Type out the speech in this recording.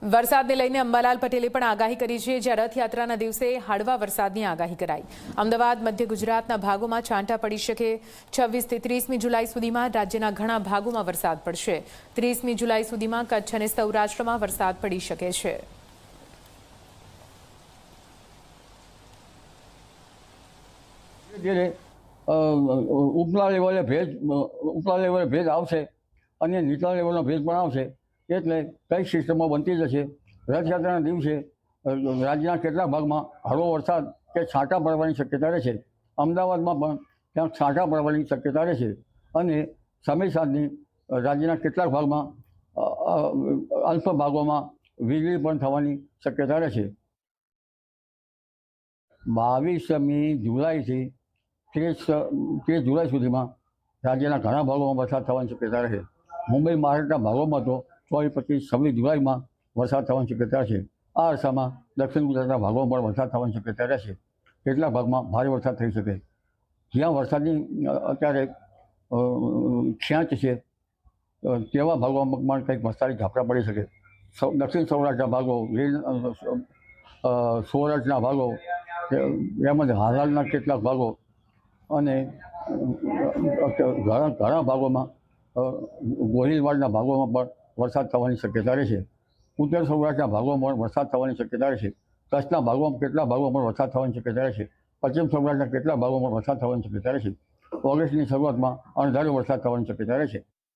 વરસાદને લઈને અંબાલાલ પટેલે પણ આગાહી કરી છે, જ્યાં રથયાત્રાના દિવસે હળવા વરસાદની આગાહી કરાઈ। અમદાવાદ, મધ્ય ગુજરાતના ભાગોમાં છાંટા પડી શકે। 26 થી 30મી જુલાઈ સુધીમાં રાજ્યના ઘણા ભાગોમાં વરસાદ પડશે। 30મી જુલાઈ સુધીમાં કચ્છ અને સૌરાષ્ટ્રમાં વરસાદ પડી શકે છે। ઉપલા લેવલે ભેજ આવશે અને નીચલા લેવલનો ભેજ પણ આવશે, એટલે કઈ સિસ્ટમો બનતી જશે। રથયાત્રાના દિવસે રાજ્યના કેટલાક ભાગમાં હળવો વરસાદ કે છાંટા પડવાની શક્યતા રહેશે। અમદાવાદમાં પણ ત્યાં છાંટા પડવાની શક્યતા રહેશે અને સમય સાંજની રાજ્યના કેટલાક ભાગમાં અલ્પ ભાગોમાં વીજળી પણ થવાની શક્યતા રહેશે। 22મી જુલાઈથી 30 જુલાઈ સુધીમાં રાજ્યના ઘણા ભાગોમાં વરસાદ થવાની શક્યતા રહેશે। મુંબઈ મહારાષ્ટ્રના ભાગોમાં તો 24, 25, 26 જુલાઈમાં વરસાદ થવાની શક્યતા છે। આ અરસામાં દક્ષિણ ગુજરાતના ભાગોમાં પણ વરસાદ થવાની શક્યતા રહેશે। કેટલાક ભાગમાં ભારે વરસાદ થઈ શકે। જ્યાં વરસાદની અત્યારે ખેંચ છે તેવા ભાગોમાં પણ કંઈક વરસાદી ઝાપટા પડી શકે। દક્ષિણ સૌરાષ્ટ્રના ભાગો, સૌરાષ્ટ્રના ભાગો તેમજ હાલારના કેટલાક ભાગો અને ઘણા ભાગોમાં ગોહિલવાડના ભાગોમાં પણ વરસાદ થવાની શક્યતા રહેશે। ઉત્તર સૌરાષ્ટ્રના ભાગોમાં પણ વરસાદ થવાની શક્યતા રહેશે। કચ્છના ભાગોમાં કેટલાક ભાગોમાં પણ વરસાદ થવાની શક્યતા રહેશે। પશ્ચિમ સૌરાષ્ટ્રના કેટલાક ભાગોમાં વરસાદ થવાની શક્યતા રહેશે। ઓગસ્ટની શરૂઆતમાં અણધાર્યો વરસાદ થવાની શક્યતા રહેશે।